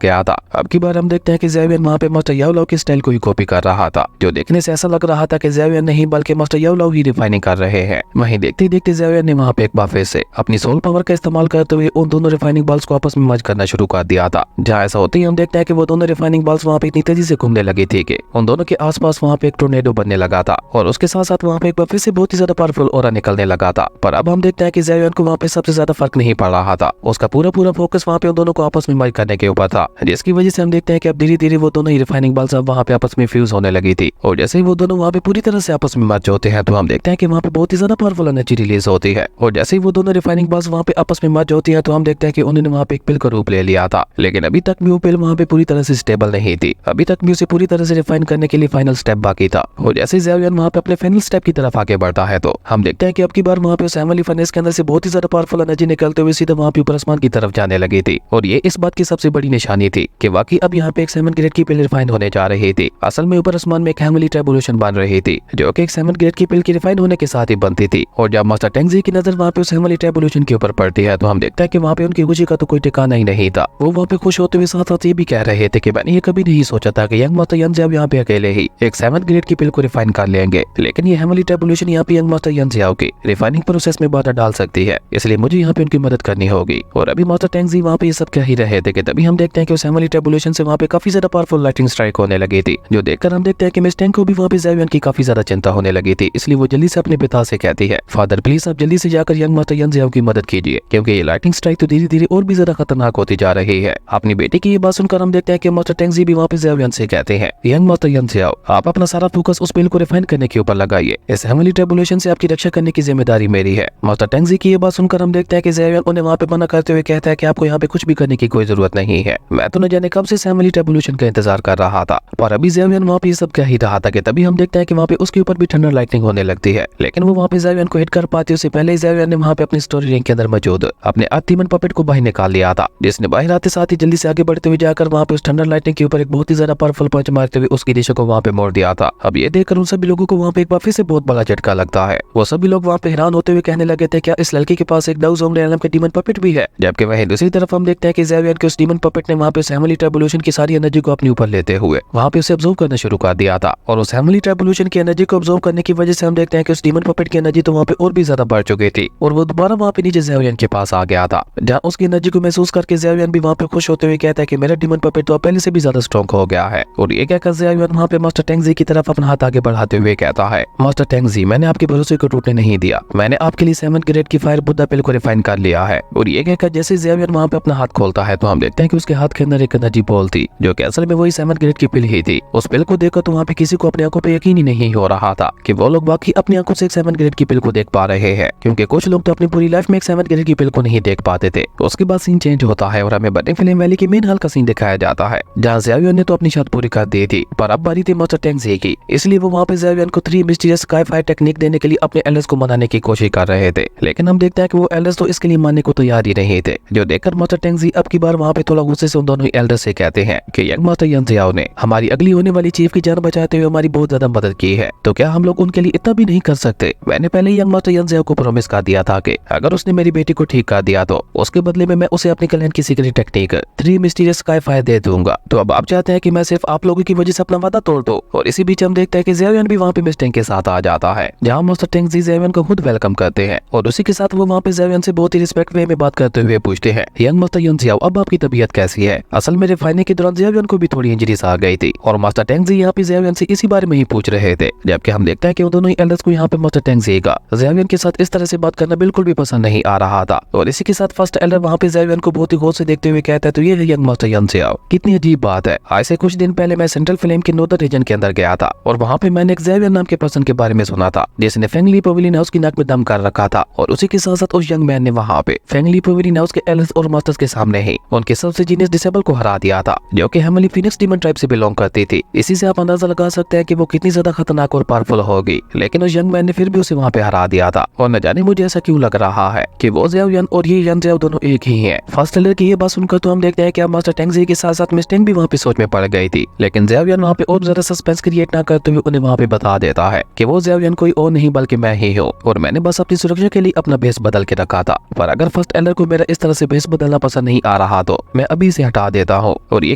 गया था। अब की बार हम देखते हैं कि ज़ेवियन वहाँ पे मास्टर याओलाओ की स्टाइल को ही कॉपी कर रहा था, जो देखने से ऐसा लग रहा था कि ज़ेवियन नहीं बल्कि मास्टर याओलाओ ही रिफाइनिंग कर रहे हैं। वहीं देखते ही देखते ज़ेवियन ने वहाँ पे एक बार फिर से अपनी सोल पावर का इस्तेमाल करते हुए उन दोनों रिफाइनिंग बॉल्स को आपस में मर्ज करना शुरू कर दिया था। जहाँ ऐसा होते ही हम देखते हैं कि वो दोनों रिफाइनिंग बॉल्स वहाँ पे इतनी तेजी से घूमने लगी थी कि उन दोनों के आसपास वहाँ पे एक टोर्नेडो बनने लगा था और उसके साथ साथ वहाँ पे एक बार फिर से बहुत ही ज्यादा पावरफुल ऑरा निकलने लगा था। पर अब हम देखते हैं कि ज़ेवियन को वहाँ पे सबसे ज्यादा फर्क नहीं पड़ रहा था, उसका पूरा फोकस वहाँ पे उन दोनों को आपस में मर्ज करने के ऊपर था, जिसकी वजह से हम देखते हैं कि अब धीरे धीरे वो दोनों ही रिफाइनिंग बॉल्स अब वहाँ पे आपस में फ्यूज होने लगी थी। और जैसे ही वो दोनों वहाँ पे पूरी तरह से आपस में मर्ज होते हैं तो हम देखते हैं कि वहाँ पे बहुत ही ज्यादा पावरफुल एनर्जी रिलीज होती है। और जैसे ही वो दोनों रिफाइनिंग बॉल्स वहाँ पे आपस में मर्ज होती है तो हम देखते हैं कि उन्होंने वहाँ पे एक पिल का रूप ले लिया था, लेकिन अभी तक भी वो पिल वहाँ पे पूरी तरह से स्टेबल नहीं थी। अभी तक भी उसे पूरी तरह से रिफाइन करने के लिए फाइनल स्टेप बाकी था। और जैसे ही ज़ेवियन वहाँ पे अपने फाइनल स्टेप की तरफ आगे बढ़ता है तो हम देखते हैं कि अब की बार वहाँ पे उस हेवनली फर्नेस के अंदर से बहुत ही ज्यादा पावरफुल एनर्जी निकलते हुए सीधा वहाँ पे ऊपर आसमान की तरफ जाने लगी थी। और ये इस बात की सबसे बड़ी निशानी थी कि वाकई अब यहाँ पे एक 7 ग्रेड की पिल रिफाइन होने जा रही थी। असल में ऊपर आसमान में एक हेवनली ट्रिब्यूलेशन बन रही थी जो कि एक 7 ग्रेड की पिल की रिफाइन होने के साथ ही बनती थी। और जब मास्टर टेंगजी की नजर वहाँ पे उस हेवनली ट्रिब्यूलेशन के ऊपर पड़ती है तो हम देखते हैं कि वहाँ पे उनकी खुशी का तो कोई ठिकाना ही नहीं था। वो वहाँ पे खुश होते हुए साथ साथ ये भी कह रहे थे कि मैंने ये कभी नहीं सोचा था कि यंग मास्टर यंग यहाँ पे अकेले ही एक 7 ग्रेड की पिल को रिफाइन कर लेंगे, लेकिन ये हेवनली ट्रिब्यूलेशन यहाँ पे यंग मास्टर यंग की रिफाइनिंग प्रोसेस में बाधा डाल सकती है, इसलिए मुझे यहाँ पे उनकी मदद करनी होगी। और अभी मास्टर टेंगजी वहाँ पे ये सब कह ही रहे थे कि तभी हम देखते हैं कि उस हेवनली ट्रिब्यूलेशन से वहाँ पे काफी ज्यादा पावरफुल लाइटिंग स्ट्राइक होने लगी थी, जो देखकर हम देखते हैं कि मिस टेंग को भी वहाँ पे ज़ेवियन की काफी ज्यादा चिंता होने लगी थी। इसलिए वो जल्दी से अपने पिता से कहती है, फादर प्लीज आप जल्दी से जाकर यंग मास्टर यंग की मदद कीजिए, क्योंकि ये लाइटिंग स्ट्राइक तो धीरे धीरे और भी ज्यादा खतरनाक होती जा रही है। अपनी बेटी की ये बात सुनकर हम देखते हैं कि मास्टर टेंगजी भी वहाँ पे ज़ेवियन से कहते हैं, यंग मास्टर यंग आप अपना सारा फोकस उस पिल को रिफाइन करने के ऊपर लगाइए, इस हेवनली ट्रिब्यूलेशन से आपकी रक्षा करने की जिम्मेदारी मेरी है। मास्टर टेंगजी की ये बात सुनकर हम देखते हैं कि ज़ेवियन उन्हें वहाँ पे मना करते हुए कहता है कि आपको यहाँ पे कुछ भी करने की कोई जरूरत नहीं है, मैं तो न जाने कब से इस हेवनली ट्रिब्यूलेशन का इंतजार कर रहा था। पर अभी ज़ेवियन वहाँ पे ये सब कह ही रहा था कि तभी हम देखते हैं कि वहाँ पे उसके ऊपर भी थंडर लाइटनिंग होने लगती है, लेकिन वो वहाँ पे ज़ेवियन को हिट कर पाती है उससे पहले ही ज़ेवियन ने वहाँ पे अपनी स्टोरी रिंग के अंदर मौजूद अपने अतिमन पपेट को बाहर निकाल लिया था, जिसने बाहर आते साथ ही जल्दी से आगे बढ़ते हुए जाकर वहाँ पे उस थंडर लाइटनिंग के ऊपर एक बहुत ही ज्यादा पावरफुल पंच मारते हुए उसकी दिशा को वहाँ पे मोड़ दिया था। अब ये देखकर उन सभी लोगों को वहाँ पे एक बार फिर से बहुत बड़ा झटका लगता है। वो सभी लोग वहाँ पे हैरान होते हुए कहने लगे थे, क्या इस लड़के के पास एक दाऊ ज़ोंगली आलम के डीमन पपेट भी है? जबकि वहीं दूसरी तरफ हम देखते हैं कि ज़ेवियन के उस डीमन पपेट ने वहाँ पे उस हेवनली ट्रिब्यूलेशन की सारी एनर्जी को अपने ऊपर लेते हुए वहाँ पे उसे ऑब्जर्व करना शुरू कर दिया था। और उस हेवनली ट्रिब्यूलेशन की एनर्जी को ऑब्जर्व करने की वजह से हम देखते हैं कि उस डीमन पपेट की एनर्जी तो वहाँ पे और भी ज्यादा बढ़ चुकी थी और वो दोबारा वहाँ पे नीचे ज़ेवियन के पास आ गया था, जहाँ उसकी एनर्जी को महसूस करके ज़ेवियन भी वहाँ पे खुश होते हुए कहता है कि मेरा डीमन पपेट तो पहले से भी ज्यादा स्ट्रॉन्ग हो गया है। और ये कहकर ज़ेवियन वहाँ पे मास्टर टेंगजी की तरफ अपना हाथ आगे बढ़ाते हुए कहता है, मास्टर टेंगजी मैंने आपके भरोसे को टूटने नहीं दिया, मैंने आपके लिए 7 ग्रेड की फायर बुद्धा पिल को रिफाइन कर लिया है। और ये कहकर जैसे ज़ेवियन वहाँ पे अपना हाथ खोलता है तो हम देखते हैं कि उसके हाथ के अंदर एक एनर्जी बॉल थी, जो कि असल में वही 7 ग्रेड की पिल ही थी। उस पिल को देखकर तो वहाँ पे किसी को अपनी आंखों पे यकीन ही नहीं हो रहा था कि वो लोग बाकी अपनी आंखों से एक 7 ग्रेड की पिल को देख पा रहे हैं, क्योंकि कुछ लोग तो अपनी पूरी लाइफ में एक 7 ग्रेड की पिल को नहीं देख पाते थे। उसके बाद सीन चेंज होता है और हमें बर्निंग फ्लेम वैली की मेन हॉल का सीन दिखाया जाता है, जहाँ ज़ेवियन ने तो अपनी शर्त पूरी कर दी थी, पर अब बारी थी मास्टर टेंगजी की, इसलिए वो वहाँ पे ज़ेवियन को 3 मिस्टीरियस स्काई फायर टेक्निक देने के लिए अपने एल्डर्स को मनाने की कोशिश कर रहे थे। लेकिन हम देखते हैं कि वो एल्डर्स तो इसके लिए मानने को तैयार ही नहीं थे, जो देखकर मास्टर टेंगजी अब की बार वहाँ पे थोड़ा गुस्से से उन दोनों एल्डर्स से कहते हैं कि यंग मास्टर यंग ने हमारी अगली होने वाली चीफ की जान बचाते हुए हमारी बहुत ज्यादा मदद की है, तो क्या हम लोग उनके लिए इतना भी नहीं कर सकते? मैंने पहले यंग मास्टर यंग को प्रॉमिस कर दिया था कि अगर उसने मेरी बेटी को ठीक कर दिया तो उसके बदले में मैं उसे अपनी कल्याण की secret technique 3 mysterious sky fire दे दूंगा। तो अब आप चाहते हैं कि मैं सिर्फ आप लोगों की वजह से अपना वादा तोड़ दूं? और इसी बीच हम देखते हैं कि ज़ेवियन भी वहाँ पे मिस टेंग के साथ आ जाता है, जहाँ मास्टर टेंगजी ज़ेवियन को खुद वेलकम करते हैं और उसी के साथ वो वहाँ पे ज़ेवियन से बहुत ही रिस्पेक्ट वे में बात करते हुए पूछते हैं, यंग मास्टर यंग अब आपकी तबीयत कैसी है? असल में रिफाइनिंग के दौरान ज़ेवियन को भी थोड़ी इंजरीज आ गई थी और मास्टर टेंगजी यहाँ पे ज़ेवियन से इसी बारे में ही पूछ रहे थे, जबकि हम देखते हैं कि उन दोनों ही एल्डर्स को यहाँ पे मास्टर टेंगजी का ज़ेवियन के साथ इस तरह से बात करना बिल्कुल भी पसंद नहीं आ रहा था। और इसी के साथ फर्स्ट एल्डर वहाँ पे ज़ेवियन को बहुत ही गौर से देखते हुए कहता है, तो ये है यंग मास्टर यंग कितनी अजीब बात है, आज से कुछ दिन पहले मैं सेंट्रल फ्लेम के नॉर्दर्न रीजन के अंदर गया था और वहाँ पे मैंने एक ज़ेवियन नाम के पर्सन के बारे में सुना था जिसने फेंगली पवेलियन हाउस की नाक में दम कर रखा था। और उसी के साथ साथ उस यंग मैन ने वहाँ पे फेंगली पवेलियन हाउस के एल्डर्स और मास्टर्स के सामने ही उनके सबसे जीनियस डिसेबल को हरा दिया था, जो कि हेवनली फीनिक्स डीमन ट्राइब से बिलोंग करती थी। इसी से आप अंदाजा लगा सकते हैं कि वो कितनी ज्यादा खतरनाक और पावरफुल होगी, लेकिन उस यंग मैन ने फिर भी उसे वहाँ पे हरा दिया था। और न जाने मुझे ऐसा क्यों लग रहा है कि वो ज़ेवियन और ये यंग दोनों एक ही हैं। फर्स्ट एल्डर की ये बात सुनकर तो हम देखते हैं कि अब मास्टर टेंगजी के साथ साथ मिस टेंग भी वहाँ पे सोच में पड़ गई थी, लेकिन ज़ेवियन वहाँ पे और ज्यादा सस्पेंस क्रिएट ना करते हुए उन्हें वहाँ पे बता देता है कि वो ज़ेवियन कोई और नहीं बल्कि मैं ही हूँ और मैंने बस अपनी सुरक्षा के लिए अपना भेष बदल के रखा था। पर अगर फर्स्ट एल्डर को मेरा इस तरह से भेस बदलना पसंद नहीं आ रहा तो मैं अभी इसे हटा देता हूँ। और ये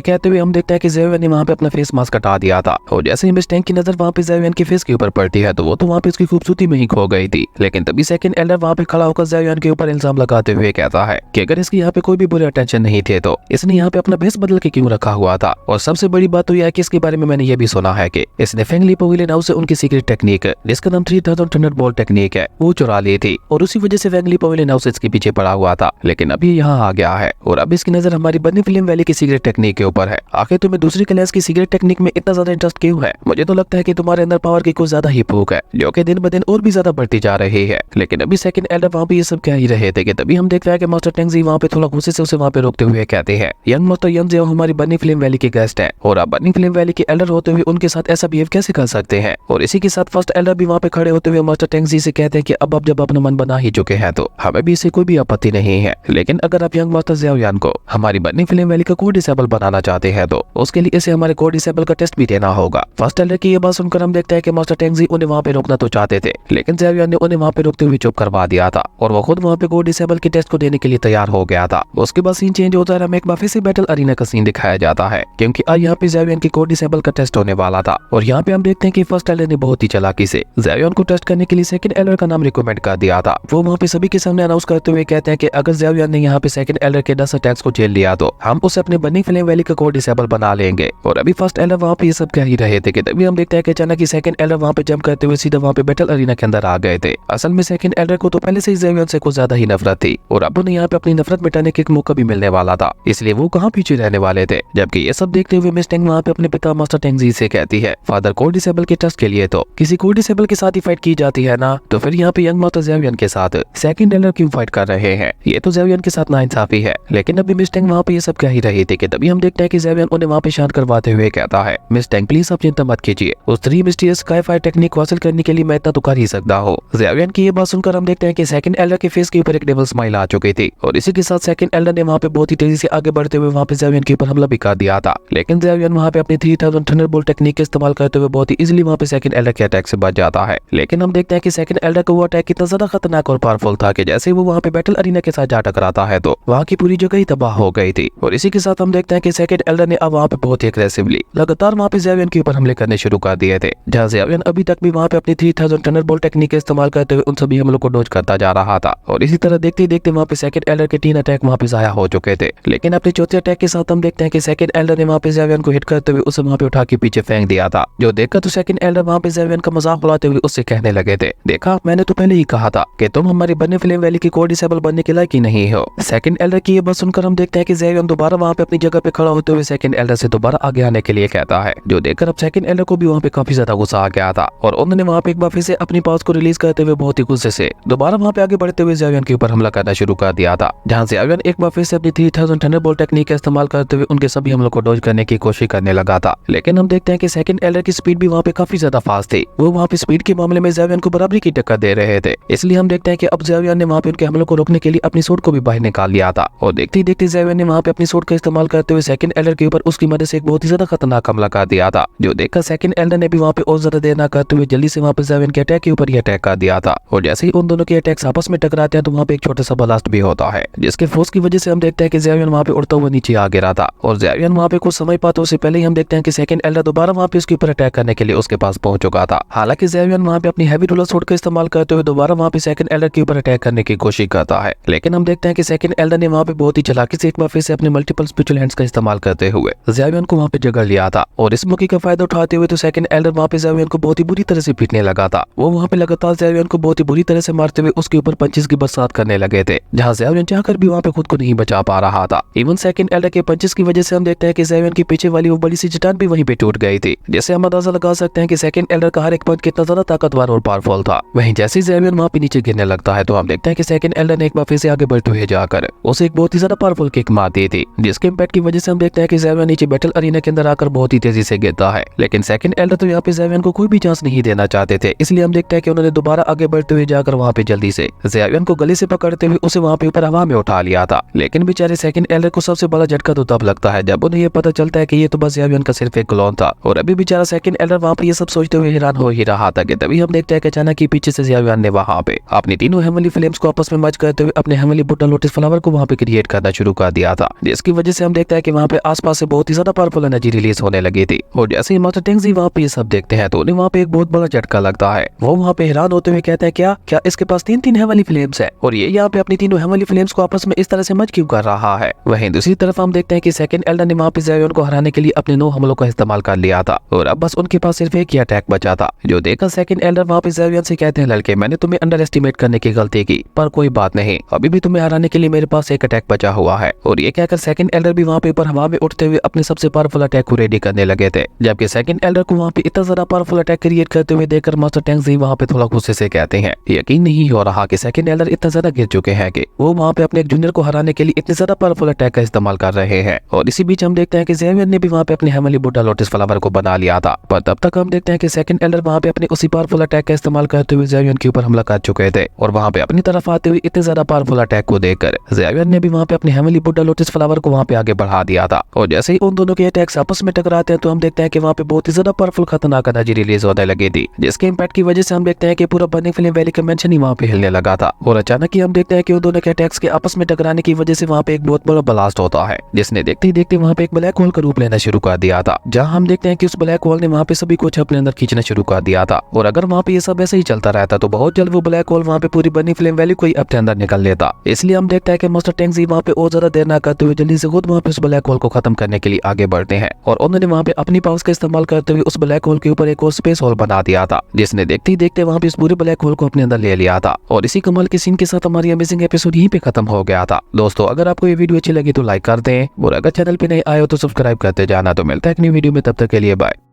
कहते हुए हम देखते हैं कि ज़ेवियन ने वहाँ पे अपना फेस मास्क हटा दिया था और जैसे ही मिस टैंक की नजर वहाँ पे ज़ेवियन के फेस के ऊपर पड़ती है तो वो तो वहाँ पे उसकी खूबसूरती में ही खो गई थी। लेकिन तभी सेकंड एल्डर वहाँ पे खड़ा होकर ज़ेवियन के ऊपर इल्जाम लगाते हुए कहता है कि अगर इसके यहाँ पे कोई भी बुरे अटेंशन नहीं थे तो इसने यहाँ पे अपना भेस बदल के क्यों रखा हुआ था। और सबसे बड़ी बात तो यह है कि इसके बारे में मैंने ये भी सुना है कि इसने फेंगली पवेलियन हाउस से उनकी सीक्रेट टेक्निक जिसका नाम 3000 थंडरबोल्ट टेक्निक है वो चुरा ली थी और उसी वजह से फेंगली पवेलियन हाउस इसके पीछे पड़ा हुआ था। लेकिन अब ये यहाँ आ गया है और अब इसकी नजर हमारी बर्नी फिल्म वैली की सीक्रेट टेक्निक के ऊपर है। आखिर तुम्हें दूसरी क्लास की सीक्रेट टेक्निक में इतना ज्यादा इंटरेस्ट क्यों है? मुझे तो लगता है कि तुम्हारे अंदर पावर की कुछ ज्यादा ही भूख है जो कि दिन ब दिन और भी ज्यादा बढ़ती जा रही है। लेकिन अभी सेकंड एल्डर वहाँ पे ये सब कह ही रहे थे कि तभी हम देख रहे हैं कि मास्टर टेंगजी वहाँ पे थोड़ा गुस्से से उसे वहाँ पे रोकते हुए कहते हैं, यंग मास्टर यंग हमारी बर्नी फिल्म वैली के गेस्ट है और आप बर्नी फिल्म वैली के एल्डर होते हुए उनके साथ ऐसा बिहेव कैसे कर सकते हैं। और इसी के साथ फर्स्ट एल्डर भी वहाँ पे खड़े होते हुए मास्टर टेंगजी से कहते हैं कि अब आप जब अपना मन बना ही चुके हैं तो हमें भी इससे कोई भी आपत्ति नहीं है। लेकिन अगर आप यंग मास्टर ज़ेवियन को हमारी बर्नी फिल्म वैली का कोड डिसेबल बनाना चाहते हैं तो उसके लिए इसे हमारे कोड डिसेबल का टेस्ट भी देना होगा। फर्स्ट एल्डर की ये बात सुनकर हम देखते हैं कि मास्टर टेंगजी उन्हें वहाँ पे रोकना तो चाहते थे लेकिन ज़ेवियन ने उन्हें वहाँ पे रोकते हुए चुप करवा दिया था और वो खुद वहाँ पे कोड डिसेबल के टेस्ट को देने के लिए तैयार हो गया था। उसके बाद सीन चेंज होता है, हमें एक बार फिर से बैटल अरीना का सीन दिखाया जाता है क्योंकि आज यहाँ पे ज़ेवियन की कोड डिसेबल का टेस्ट होने वाला था। और यहाँ पे हम देखते हैं कि फर्स्ट एल्डर ने बहुत ही चालाकी से ज़ेवियन को टेस्ट करने के लिए सेकंड एल्डर का नाम रिकमेंड कर दिया था। वो वहाँ पे सभी के सामने अनाउंस करते हुए कहते हैं कि अगर ज़ेवियन ने यहाँ पे सेकंड एल्डर के 10 अटैक्स को झेल लिया तो हम उसे अपने बर्नी फिल्म वैली का कोड डिसेबल बना लेंगे। और अभी फर्स्ट एल्डर वहाँ पे ये सब कह ही रहे थे कि तभी हम देखते हैं कि अचानक ही सेकंड एल्डर वहाँ पे जंप करते हुए सीधा वहाँ पे बैटल अरीना के अंदर आ गए थे। असल में सेकंड एल्डर को तो पहले से ही ज़ेवियन से कुछ ज्यादा ही नफरत थी और अब उन्हें यहाँ पे अपनी नफरत मिटाने का एक मौका भी मिलने वाला था, इसलिए वो कहाँ पीछे रहने वाले थे। जबकि ये सब देखते हुए मिस टेंग वहाँ पे अपने पिता मास्टर टेंगजी से कहती है, फादर कोड डिसेबल के टेस्ट के लिए तो किसी कोड डिसेबल के साथ ही फाइट की जाती है ना, तो फिर यहाँ पे यंग मास्टर ज़ेवियन के साथ सेकंड एल्डर क्यों फाइट कर रहे हैं? ये तो ज़ेवियन के साथ नाइंसाफी है। लेकिन अभी मिस टेंग वहाँ पे ये सब कह ही रही थी कि तभी हम देखते हैं कि ज़ेवियन उन्हें वहाँ पे शांत करवाते हुए कहता है, मिस टेंग प्लीज आप चिंता मत कीजिए, उस 3 मिस्टीरियस स्काई फायर टेक्निक को हासिल करने के लिए मैं इतना तो कर ही सकता हूँ। ज़ेवियन की ये बात सुनकर हम देखते हैं कि सेकंड एल्डर के फेस के ऊपर एक डेविल स्माइल आ चुकी थी और इसी के साथ सेकंड एल्डर ने वहाँ पे बहुत ही तेजी से आगे बढ़ते हुए वहाँ पे ज़ेवियन के ऊपर हमला भी कर दिया था। लेकिन ज़ेवियन वहाँ पे अपनी 3000 थंडरबोल्ट टेक्निक का इस्तेमाल करते हुए बहुत ही इजीली वहाँ पे सेकंड एल्डर के अटैक से बच जाता है। लेकिन हम देखते हैं कि सेकंड एल्डर का वो अटैक इतना ज्यादा खतरनाक और पावरफुल था कि जैसे वो वहाँ पे बैटल अरीना के साथ जा टकराता है तो वहाँ की पूरी जगह ही तबाह हो गई थी। और इसी के साथ हम देखते हैं कि सेकंड एल्डर ने अब वहाँ पे बहुत ही एग्रेसिवली लगातार वहाँ पे ज़ेवियन के ऊपर हमले करने शुरू कर दिए थे, जहाँ ज़ेवियन अभी तक भी वहाँ पे अपनी 3000 थंडरबोल्ट टेक्निक का इस्तेमाल करते हुए उन सभी हमलों को डॉज करता जा रहा था। और इसी तरह देखते ही देखते वहाँ पे सेकंड एल्डर के 3 अटैक वहाँ पे जाया हो चुके थे। लेकिन अपने चौथे अटैक के साथ हम देखते हैं कि सेकंड एल्डर ने वहाँ पे ज़ेवियन को हिट करते हुए उसे वहाँ पे उठा के पीछे फेंक दिया था, जो देखकर तो सेकंड एल्डर वहाँ पे ज़ेवियन का मजाक उड़ाते हुए उससे कहने लगे थे, देखा मैंने तो पहले ही कहा था कि तुम हमारी बर्नी फिल्म वैली की कोड डिसेबल बनने के लायक ही नहीं हो। सेकंड एल्डर की ये बात सुनकर हम देखते हैं कि ज़ेवियन दोबारा वहाँ पे अपनी जगह पे खड़ा होते हुए सेकंड एल्डर से दोबारा आगे आने के लिए कहता है, जो देखकर अब सेकंड एल्डर को भी वहाँ पे काफी ज्यादा गुस्सा आ गया था और उन्होंने वहाँ पे एक बार फिर से अपनी पावर्स को रिलीज करते हुए बहुत ही गुस्से से दोबारा वहाँ पे आगे बढ़ते हुए ज़ेवियन के ऊपर हमला करना शुरू कर दिया था, जहाँ ज़ेवियन एक बार फिर से अपनी 3000 थंडरबोल्ट टेक्निक का इस्तेमाल करते हुए उनके सभी हमलों को डॉज करने की कोशिश करने लगा था। लेकिन हम देखते हैं कि सेकंड एल्डर की स्पीड भी वहाँ पे काफी ज्यादा फास्ट थी, वो वहाँ पे स्पीड के मामले में ज़ेवियन को बराबरी की टक्कर दे रहे थे। इसलिए हम देखते हैं कि अब ज़ेवियन ने वहाँ पे उनके हमलों को रोकने के लिए अपनी सूट को भी बाहर निकाल लिया था और देखते ही देखते ज़ेवियन ने वहाँ पे अपनी सूट का इस्तेमाल करते हुए सेकंड एल्डर के ऊपर उसकी मदद से एक बहुत ही ज्यादा खतरनाक हमला कर दिया था, जो देखकर सेकंड एल्डर ने भी वहाँ पे और ज्यादा देर न करते हुए जल्दी से वहाँ पे ज़ेवियन के अटैक के ऊपर ही अटैक कर दिया था। और जैसे ही उन दोनों के अटैक्स आपस में टकराते हैं तो वहाँ पे एक छोटा सा ब्लास्ट भी होता है, जिसके फोर्स की वजह से हम देखते हैं कि ज़ेवियन वहाँ पे उड़ता हुआ नीचे आ गिरा था। और ज़ेवियन वहाँ पे कुछ समय पाते उससे पहले ही हम देखते हैं कि सेकंड एल्डर दोबारा वहाँ पे उसके ऊपर अटैक करने के लिए उसके पास पहुंच चुका था। हालांकि ज़ेवियन वहाँ पे अपनी हैवी रूलर सूट का इस्तेमाल करते हुए दोबारा वहाँ पे सेकंड एल्डर के ऊपर अटैक करने की कोशिश करता है। लेकिन हम देखते हैं कि सेकंड एल्डर ने वहाँ पे बहुत ही चालाकी से एक बार फिर से अपने मल्टीपल स्पिरिचुअल हैंड्स का इस्तेमाल करते हुए ज़ेवियन को वहाँ पे जगह लिया था। और इस मौके का फायदा उठाते हुए तो सेकंड एल्डर वहाँ पे ज़ेवियन को बहुत ही बुरी तरह से पीटने लगा था। वो वहाँ पे लगातार ज़ेवियन को बहुत ही बुरी तरह से मारते हुए उसके ऊपर पंचेस की बरसात करने लगे थे, जहाँ ज़ेवियन चाहकर भी वहाँ पे खुद को नहीं बचा पा रहा था। इवन सेकंड एल्डर के पंचेस की वजह से हम देखते हैं कि ज़ेवियन के पीछे वाली वो बड़ी सी चट्टान भी वहीं पे टूट गई थी, जिससे हम अंदाजा लगा सकते हैं कि सेकंड एल्डर का हर एक पंच कितना ज्यादा ताकतवर और पावरफुल था। वहीं जैसे ज़ेवियन वहाँ पे नीचे गिरने लगता है तो हम देखते हैं कि सेकंड एल्डर ने एक बार फिर से आगे बढ़ते हुए जाकर उसे एक बहुत ही ज्यादा पावरफुल किक मार दी थी, जिसके इम्पैक्ट की वजह से हम देखते हैं कि ज़ेवियन नीचे बैटल अरीना के अंदर आकर बहुत ही तेजी से गिरता है। लेकिन सेकंड एल्डर तो यहाँ पे ज़ेवियन को कोई भी चांस नहीं देना चाहते थे, इसलिए हम देखते हैं कि उन्होंने दोबारा आगे बढ़ते हुए जाकर वहाँ पे जल्दी से ज़ेवियन को गले से पकड़ते हुए उसे वहाँ पे ऊपर हवा में उठा लिया था। लेकिन बेचारे सेकंड एल्डर को सबसे बड़ा झटका तो तब लगता है जब उन्हें ये पता चलता है कि ये तो बस ज़ेवियन का सिर्फ एक क्लोन था। और अभी बेचारा सेकंड एल्डर वहाँ पे ये सब सोचते हुए हैरान हो ही रहा था कि तभी हम देखते हैं कि अचानक ही पीछे से ज़ेवियन ने वहाँ पे अपनी तीनों हेवनली फ्लेम्स को आपस में मर्ज करते हुए अपने हेवनली बुड्ढा लोटस फ्लावर को वहाँ पे क्रिएट करना शुरू कर दिया था, जिसकी वजह से हम देखते हैं कि वहाँ पे आसपास से बहुत ही ज्यादा पावरफुल एनर्जी रिलीज होने लगी थी। और जैसे ही मास्टर टेंगजी वहाँ पे ये सब देखते हैं तो उन्हें वहाँ पे एक बहुत बड़ा झटका लगता है। वो वहाँ पे हैरान होते हुए कहते हैं क्या क्या इसके पास तीन हेवनली फ्लेम्स है और ये यहाँ पे अपनी तीनों हेवनली फ्लेम्स को आपस में इस तरह से मर्ज क्यों कर रहा है। वहीं दूसरी तरफ हम देखते हैं कि सेकंड एल्डर ने वहाँ पे ज़ायोन को हराने के लिए अपने 9 हमलों का इस्तेमाल कर लिया था और अब बस उनके पास सिर्फ एक ही अटैक बचा था, जो देखकर सेकंड एल्डर वहाँ पे ज़ायोन से कहते हैं लड़के मैंने तुम्हें अंडर एस्टिमेट करने की गलती की, पर कोई बात नहीं, अभी भी तुम्हें हराने के लिए मेरे पास एक अटैक बचा हुआ है। और ये कहकर सेकंड एल्डर भी वहाँ पे ऊपर हवा में उठते हुए अपने सबसे पावरफुल अटैक को रेडी करने लगे थे, जबकि सेकंड एल्डर को वहाँ पे इतना ज्यादा पावरफुल अटैक क्रिएट करते हुए देखकर मास्टर टेंगजी वहाँ पे थोड़ा गुस्से से कहते हैं यकीन नहीं हो रहा कि सेकंड एल्डर इतना ज्यादा गिर चुके हैं कि वो वहाँ पे अपने एक जूनियर को हराने के लिए इतने ज्यादा पावरफुल अटैक का इस्तेमाल कर रहे हैं। और इसी बीच हम देखते हैं कि ज़ेवियर ने भी वहाँ पे अपने हेवनली बुड्ढा लोटस फ्लावर को बना लिया था, पर तब तक हम देखते हैं कि सेकंड एल्डर वहाँ पे अपने उसी पावरफुल अटैक का इस्तेमाल करते हुए ज़ेवियर के ऊपर हमला कर चुके थे। और वहाँ पे अपनी तरफ आते हुए इतने ज्यादा पावरफुल अटैक को देखकर ज़ेवियर ने भी वहाँ पे अपने हेवनली बुड्ढा लोटस फ्लावर को वहाँ पे आगे बढ़ा दिया था। और जैसे ही उन दोनों के अटैक्स आपस में टकराते हैं तो हम देखते हैं कि वहाँ पे बहुत ही ज्यादा पावरफुल खतरनाक एनर्जी रिलीज होने लगी थी, जिसके इम्पैक्ट की वजह से हम देखते हैं कि पूरा बर्निंग फ्लेम वैली का मेंशन ही वहाँ पे हिलने लगा था। और अचानक ही हम देखते हैं कि उन दोनों के अटैक्स के आपस में टकराने की वजह से वहाँ पे एक बहुत बड़ा ब्लास्ट होता है, जिसने देखते ही देखते वहाँ पे एक ब्लैक होल का रूप लेना शुरू कर दिया था, जहाँ हम देखते हैं कि उस ब्लैक होल ने वहाँ पे सभी कुछ अपने अंदर खींचना शुरू कर दिया था। और अगर वहाँ पे ये सब ऐसे ही चलता रहता तो बहुत जल्द वो ब्लैक होल वहाँ पे पूरी बर्निंग फ्लेम वैली को ही अपने अंदर निकल लेता। इसलिए हम देखते हैं कि मास्टर टेंगजी वहाँ पे और ज्यादा देर न करते हुए जल्दी से खुद वहाँ पे उस ब्लैक होल को खत्म करने के लिए आगे बढ़ते हैं। और उन्होंने वहाँ पे अपनी पावर्स का इस्तेमाल करते हुए उस ब्लैक होल के ऊपर एक और स्पेस होल बना दिया था, जिसने देखते ही देखते वहाँ पे इस पूरे ब्लैक होल को अपने अंदर ले लिया था। और इसी कमाल के सीन के साथ हमारी अमेजिंग एपिसोड यहीं पे खत्म हो गया था। दोस्तों अगर आपको ये वीडियो अच्छी लगी तो लाइक कर दें और अगर चैनल पे नए आए हो तो सब्सक्राइब करते जाना। तो मिलता है एक नई वीडियो में, तब तक के लिए बाय।